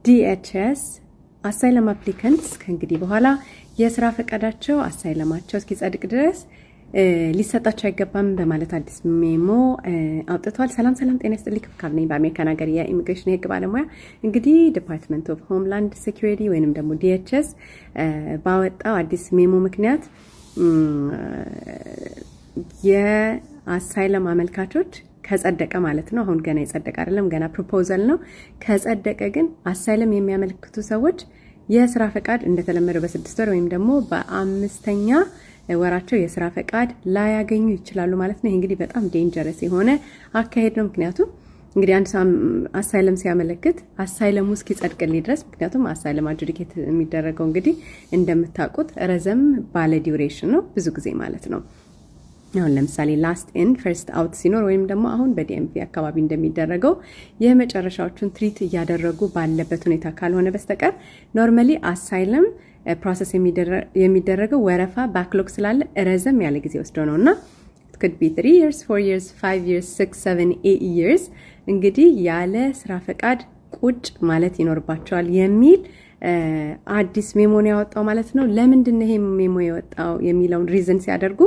DHS አሳይለም አፕሊካንትስ ከእንግዲህ በኋላ የስራ ፈቃዳቸው አሳይለማቸው እስኪጸድቅ ድረስ ሊሰጣቸው አይገባም በማለት አዲስ ሜሞ አውጥቷል። ሰላም ጤና ይስጥልኝ። ክፍካር ነኝ በአሜሪካን ሀገር የኢሚግሬሽን የህግ ባለሙያ። እንግዲህ ዲፓርትመንት ኦፍ ሆምላንድ ሴኩሪቲ ወይንም ደግሞ DHS ባወጣው አዲስ ሜሞ ምክንያት የአሳይለም አመልካቾች ከጸደቀ ማለት ነው። አሁን ገና የጸደቀ አይደለም፣ ገና ፕሮፖዛል ነው። ከጸደቀ ግን አሳይለም የሚያመልክቱ ሰዎች የስራ ፈቃድ እንደተለመደው በ6 ወር ወይም ደግሞ በ5ኛ ወራቸው የስራ ፈቃድ ላያገኙ ይችላሉ ማለት ነው። ይሄ እንግዲህ በጣም ዴንጀረስ የሆነ አካሄድ ነው። ምክንያቱም እንግዲህ አንድ ሰው አሳይለም ሲያመለክት አሳይለሙ እስኪጸድቅልኝ ድረስ፣ ምክንያቱም አሳይለም አጁዲኬት የሚደረገው እንግዲህ እንደምታውቁት ረዘም ባለ ዲዩሬሽን ነው፣ ብዙ ጊዜ ማለት ነው። አሁን ለምሳሌ ላስት ኢን ፈርስት አውት ሲኖር ወይም ደግሞ አሁን በዲኤምቪ አካባቢ እንደሚደረገው የመጨረሻዎቹን ትሪት እያደረጉ ባለበት ሁኔታ ካልሆነ በስተቀር ኖርማሊ አሳይለም ፕሮሰስ የሚደረገው ወረፋ ባክሎግ ስላለ ረዘም ያለ ጊዜ ወስዶ ነውና it could be 3 years 4 years 5 years 6 7 8 years እንግዲህ ያለ ስራ ፈቃድ ቁጭ ማለት ይኖርባቸዋል የሚል አዲስ ሜሞን ያወጣው ማለት ነው። ለምንድን ነው ይሄ ሜሞ የወጣው የሚለውን ሪዝን ሲያደርጉ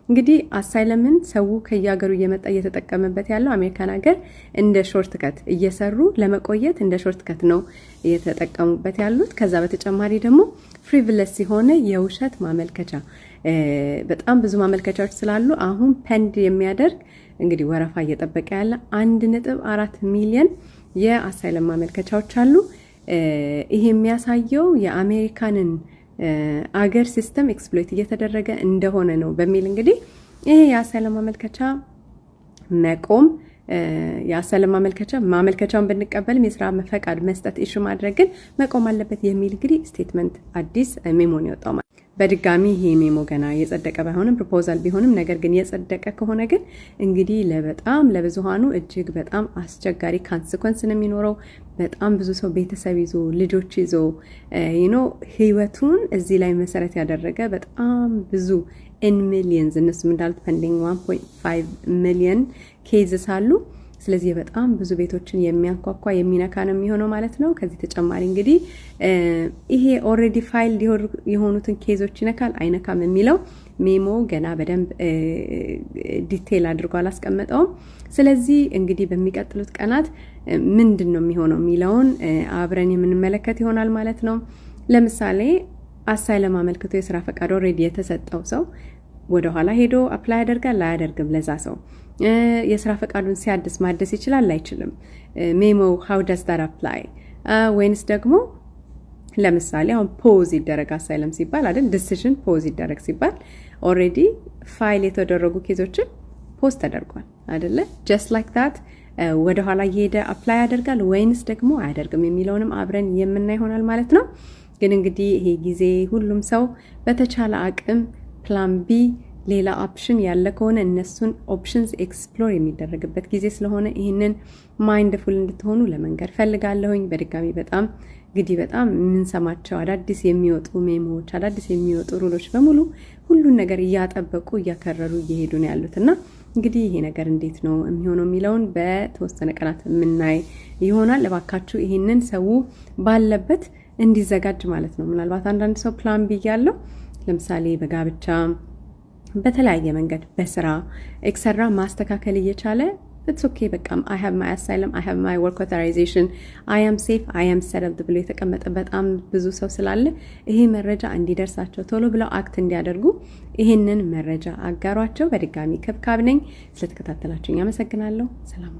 እንግዲህ አሳይለምን ሰው ከያገሩ እየመጣ እየተጠቀመበት ያለው አሜሪካን ሀገር እንደ ሾርት ከት እየሰሩ ለመቆየት እንደ ሾርት ከት ነው እየተጠቀሙበት ያሉት። ከዛ በተጨማሪ ደግሞ ፍሪቪለስ የሆነ የውሸት ማመልከቻ በጣም ብዙ ማመልከቻዎች ስላሉ አሁን ፔንድ የሚያደርግ እንግዲህ ወረፋ እየጠበቀ ያለ 1.4 ሚሊዮን የአሳይለም ማመልከቻዎች አሉ። ይሄ የሚያሳየው የአሜሪካንን አገር ሲስተም ኤክስፕሎይት እየተደረገ እንደሆነ ነው በሚል እንግዲህ ይሄ የአሳይለም ማመልከቻ መቆም የአሳይለም ማመልከቻውን ብንቀበልም የስራ ፈቃድ መስጠት ኢሹ ማድረግ ግን መቆም አለበት የሚል እንግዲህ ስቴትመንት አዲስ ሜሞን ያወጣው ማለት። በድጋሚ ይሄ ሜሞ ገና የጸደቀ ባይሆንም ፕሮፖዛል ቢሆንም ነገር ግን የጸደቀ ከሆነ ግን እንግዲህ ለብዙሃኑ እጅግ በጣም አስቸጋሪ ካንሲኩዌንስ ነው የሚኖረው። በጣም ብዙ ሰው ቤተሰብ ይዞ ልጆች ይዞ ህይወቱን እዚህ ላይ መሰረት ያደረገ በጣም ብዙ ሚሊየንስ እነሱ እንዳሉት ፔንዲንግ 1.5 ሚሊዮን ኬዝስ አሉ። ስለዚህ በጣም ብዙ ቤቶችን የሚያንኳኳ የሚነካ ነው የሚሆነው ማለት ነው። ከዚህ ተጨማሪ እንግዲህ ይሄ ኦልሬዲ ፋይል የሆኑትን ኬዞች ይነካል አይነካም የሚለው ሜሞ ገና በደንብ ዲቴል አድርጎ አላስቀመጠውም። ስለዚህ እንግዲህ በሚቀጥሉት ቀናት ምንድነው የሚሆነው የሚለውን አብረን የምንመለከት ይሆናል ማለት ነው። ለምሳሌ አሳይለም አመልክቶ የስራ ፈቃድ ኦልሬዲ የተሰጠው ሰው ወደ ኋላ ሄዶ አፕላይ ያደርጋል ላያደርግም? ለዛ ሰው የስራ ፈቃዱን ሲያድስ ማደስ ይችላል አይችልም? ሜሞ how does that apply? ወይንስ ደግሞ ለምሳሌ አሁን ፖዝ ይደረግ አሳይለም ሲባል አይደል ዲሲዥን ፖዝ ይደረግ ሲባል ኦልሬዲ ፋይል የተደረጉ ኬዞችን ፖዝ ተደርጓል አይደለ? just like that ወደ ኋላ እየሄደ አፕላይ ያደርጋል ወይንስ ደግሞ አያደርግም የሚለውንም አብረን የምናይ ይሆናል ማለት ነው። ግን እንግዲህ ይሄ ጊዜ ሁሉም ሰው በተቻለ አቅም ፕላን ቢ ሌላ ኦፕሽን ያለ ከሆነ እነሱን ኦፕሽንስ ኤክስፕሎር የሚደረግበት ጊዜ ስለሆነ ይህንን ማይንድፉል እንድትሆኑ ለመንገር ፈልጋለሁኝ። በድጋሚ በጣም የምንሰማቸው አዳዲስ የሚወጡ ሜሞዎች አዳዲስ የሚወጡ ሩሎች በሙሉ ሁሉን ነገር እያጠበቁ እያከረሩ እየሄዱ ነው ያሉትና እንግዲህ ይሄ ነገር እንዴት ነው የሚሆነው የሚለውን በተወሰነ ቀናት የምናይ ይሆናል። እባካችሁ ይሄንን ሰው ባለበት እንዲዘጋጅ ማለት ነው። ምናልባት አንዳንድ ሰው ፕላን ቢ ያለው ለምሳሌ በጋብቻ በተለያየ መንገድ በስራ ኤክሰራ ማስተካከል እየቻለ it's okay በቃ I have my asylum I have my work authorization I am safe I am settled ብሎ የተቀመጠ በጣም ብዙ ሰው ስላለ ይሄ መረጃ እንዲደርሳቸው ቶሎ ብለው አክት እንዲያደርጉ ይሄንን መረጃ አጋሯቸው። በድጋሚ ከብካብ ነኝ። ስለተከታተላችሁኝ አመሰግናለሁ። ሰላም።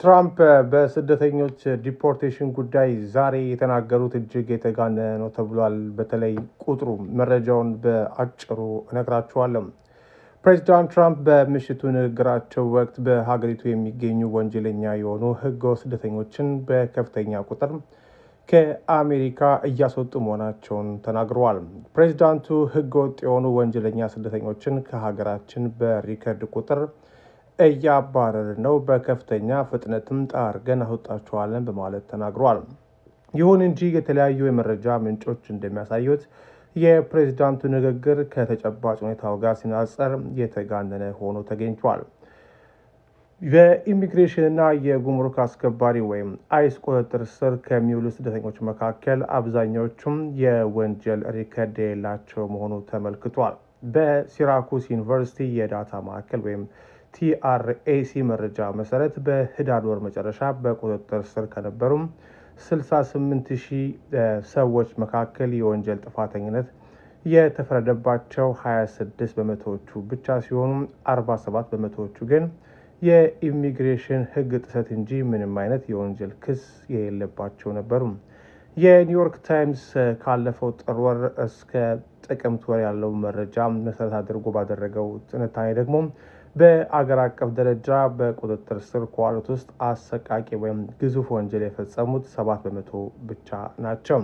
ትራምፕ በስደተኞች ዲፖርቴሽን ጉዳይ ዛሬ የተናገሩት እጅግ የተጋነነ ነው ተብሏል። በተለይ ቁጥሩ መረጃውን በአጭሩ እነግራችኋለሁ። ፕሬዚዳንት ትራምፕ በምሽቱ ንግግራቸው ወቅት በሀገሪቱ የሚገኙ ወንጀለኛ የሆኑ ህገወጥ ስደተኞችን በከፍተኛ ቁጥር ከአሜሪካ እያስወጡ መሆናቸውን ተናግረዋል። ፕሬዚዳንቱ ህገወጥ የሆኑ ወንጀለኛ ስደተኞችን ከሀገራችን በሪከርድ ቁጥር እያባረር ነው፣ በከፍተኛ ፍጥነትም ጣርገን አስወጣቸዋለን በማለት ተናግረዋል። ይሁን እንጂ የተለያዩ የመረጃ ምንጮች እንደሚያሳዩት የፕሬዝዳንቱ ንግግር ከተጨባጭ ሁኔታው ጋር ሲናጸር የተጋነነ ሆኖ ተገኝቷል። በኢሚግሬሽንና የጉምሩክ አስከባሪ ወይም አይስ ቁጥጥር ስር ከሚውሉ ስደተኞች መካከል አብዛኛዎቹም የወንጀል ሪከርድ የሌላቸው መሆኑ ተመልክቷል። በሲራኩስ ዩኒቨርሲቲ የዳታ ማዕከል ወይም TRAC መረጃ መሰረት በህዳር ወር መጨረሻ በቁጥጥር ስር ከነበሩም 68,000 ሰዎች መካከል የወንጀል ጥፋተኝነት የተፈረደባቸው 26 በመቶዎቹ ብቻ ሲሆኑ 47 በመቶዎቹ ግን የኢሚግሬሽን ህግ ጥሰት እንጂ ምንም አይነት የወንጀል ክስ የሌለባቸው ነበሩ። የኒውዮርክ ታይምስ ካለፈው ጥር ወር እስከ ጥቅምት ወር ያለው መረጃ መሰረት አድርጎ ባደረገው ትንታኔ ደግሞ በአገር አቀፍ ደረጃ በቁጥጥር ስር ከዋሉት ውስጥ አሰቃቂ ወይም ግዙፍ ወንጀል የፈጸሙት 7 በመቶ ብቻ ናቸው።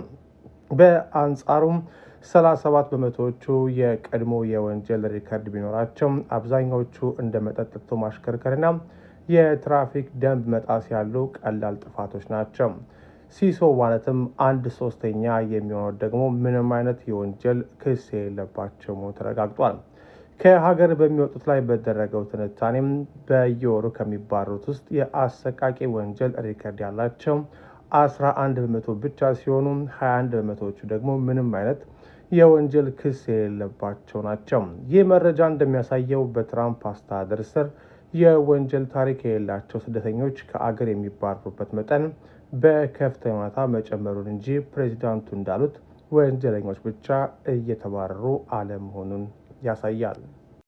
በአንጻሩም 37 በመቶዎቹ የቀድሞ የወንጀል ሪከርድ ቢኖራቸው አብዛኛዎቹ እንደ መጠጥ ጠጥቶ ማሽከርከርና የትራፊክ ደንብ መጣስ ያሉ ቀላል ጥፋቶች ናቸው። ሲሶ ማለትም 1/3 የሚሆነው ደግሞ ምንም አይነት የወንጀል ክስ የሌለባቸው መሆኑ ተረጋግጧል። ከሀገር በሚወጡት ላይ በተደረገው ትንታኔም በየወሩ ከሚባረሩት ውስጥ የአሰቃቂ ወንጀል ሪከርድ ያላቸው 11 በመቶ ብቻ ሲሆኑ 21 በመቶዎቹ ደግሞ ምንም አይነት የወንጀል ክስ የሌለባቸው ናቸው። ይህ መረጃ እንደሚያሳየው በትራምፕ አስተዳደር ስር የወንጀል ታሪክ የሌላቸው ስደተኞች ከአገር የሚባረሩበት መጠን በከፍተኛ ሁኔታ መጨመሩን እንጂ ፕሬዚዳንቱ እንዳሉት ወንጀለኞች ብቻ እየተባረሩ አለመሆኑን ያሳያል።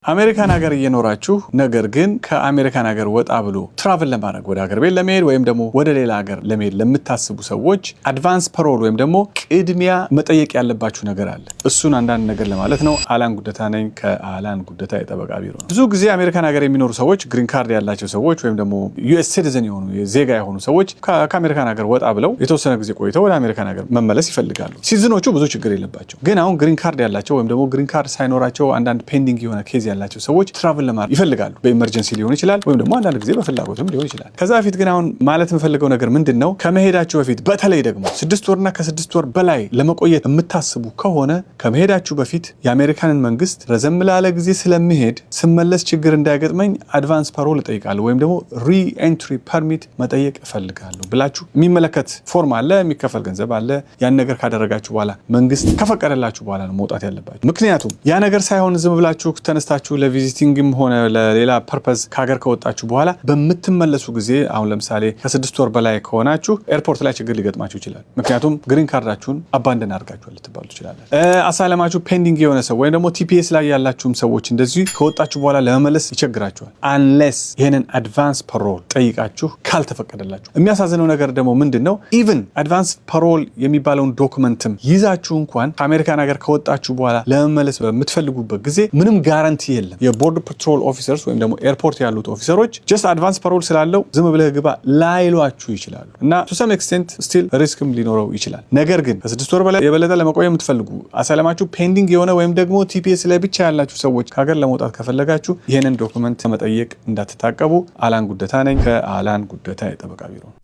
አሜሪካን ሀገር እየኖራችሁ ነገር ግን ከአሜሪካን ሀገር ወጣ ብሎ ትራቭል ለማድረግ ወደ ሀገር ቤት ለመሄድ ወይም ደግሞ ወደ ሌላ ሀገር ለመሄድ ለምታስቡ ሰዎች አድቫንስ ፓሮል ወይም ደግሞ ቅድሚያ መጠየቅ ያለባችሁ ነገር አለ። እሱን አንዳንድ ነገር ለማለት ነው። አላን ጉደታ ነኝ ከአላን ጉደታ የጠበቃ ቢሮ ነው። ብዙ ጊዜ አሜሪካን ሀገር የሚኖሩ ሰዎች ግሪን ካርድ ያላቸው ሰዎች ወይም ደግሞ ዩኤስ ሲቲዝን የሆኑ ዜጋ የሆኑ ሰዎች ከአሜሪካን ሀገር ወጣ ብለው የተወሰነ ጊዜ ቆይተው ወደ አሜሪካን ሀገር መመለስ ይፈልጋሉ። ሲዝኖቹ ብዙ ችግር የለባቸው። ግን አሁን ግሪን ካርድ ያላቸው ወይም ደግሞ ግሪን ካርድ ሳይኖራቸው አንዳንድ ፔንዲንግ የሆነ ኬዝ ያላቸው ሰዎች ትራቭል ለማድረግ ይፈልጋሉ። በኢመርጀንሲ ሊሆን ይችላል ወይም ደግሞ አንዳንድ ጊዜ በፍላጎትም ሊሆን ይችላል። ከዛ በፊት ግን አሁን ማለት የምፈልገው ነገር ምንድነው፣ ከመሄዳችሁ በፊት በተለይ ደግሞ 6 ወርና ከ6 ወር በላይ ለመቆየት የምታስቡ ከሆነ ከመሄዳችሁ በፊት የአሜሪካንን መንግስት ረዘም ላለ ጊዜ ስለሚሄድ ስመለስ ችግር እንዳይገጥመኝ አድቫንስ ፓሮል እጠይቃለሁ ወይም ደግሞ ሪኤንትሪ ፐርሚት መጠየቅ እፈልጋለሁ ብላችሁ የሚመለከት ፎርም አለ፣ የሚከፈል ገንዘብ አለ። ያን ነገር ካደረጋችሁ በኋላ መንግስት ከፈቀደላችሁ በኋላ ነው መውጣት ያለባችሁ። ምክንያቱም ያ ነገር ሳይሆን ዝም ብላችሁ ተነስታችሁ ቪዚቲንግም ሆነ ለሌላ ፐርፐዝ ከሀገር ከወጣችሁ በኋላ በምትመለሱ ጊዜ አሁን ለምሳሌ ከ6 ወር በላይ ከሆናችሁ ኤርፖርት ላይ ችግር ሊገጥማችሁ ይችላል። ምክንያቱም ግሪን ካርዳችሁን አባንደን አድርጋችኋል ልትባሉ ትችላላችሁ። አሳለማችሁ ፔንዲንግ የሆነ ሰው ወይም ደግሞ ቲፒኤስ ላይ ያላችሁም ሰዎች እንደዚህ ከወጣችሁ በኋላ ለመመለስ ይቸግራችኋል። አንሌስ ይሄንን አድቫንስ ፓሮል ጠይቃችሁ ካልተፈቀደላችሁ። የሚያሳዝነው ነገር ደግሞ ምንድነው፣ ኢቭን አድቫንስ ፓሮል የሚባለውን ዶክመንትም ይዛችሁ እንኳን ከአሜሪካን ሀገር ከወጣችሁ በኋላ ለመመለስ በምትፈልጉበት ጊዜ ምንም ጋራንቲ የለም። የቦርድ ፓትሮል ኦፊሰርስ ወይም ደግሞ ኤርፖርት ያሉት ኦፊሰሮች ጀስት አድቫንስ ፓሮል ስላለው ዝም ብለህ ግባ ላይሏችሁ ይችላሉ እና ቱ ሰም ኤክስቴንት ስቲል ሪስክም ሊኖረው ይችላል። ነገር ግን ከ6 ወር በላይ የበለጠ ለመቆየት የምትፈልጉ አሳለማችሁ ፔንዲንግ የሆነ ወይም ደግሞ ቲፒኤስ ላይ ብቻ ያላችሁ ሰዎች ከሀገር ለመውጣት ከፈለጋችሁ ይህንን ዶክመንት መጠየቅ እንዳትታቀቡ። አላን ጉደታ ነኝ ከአላን ጉደታ የጠበቃ ቢሮ ነው።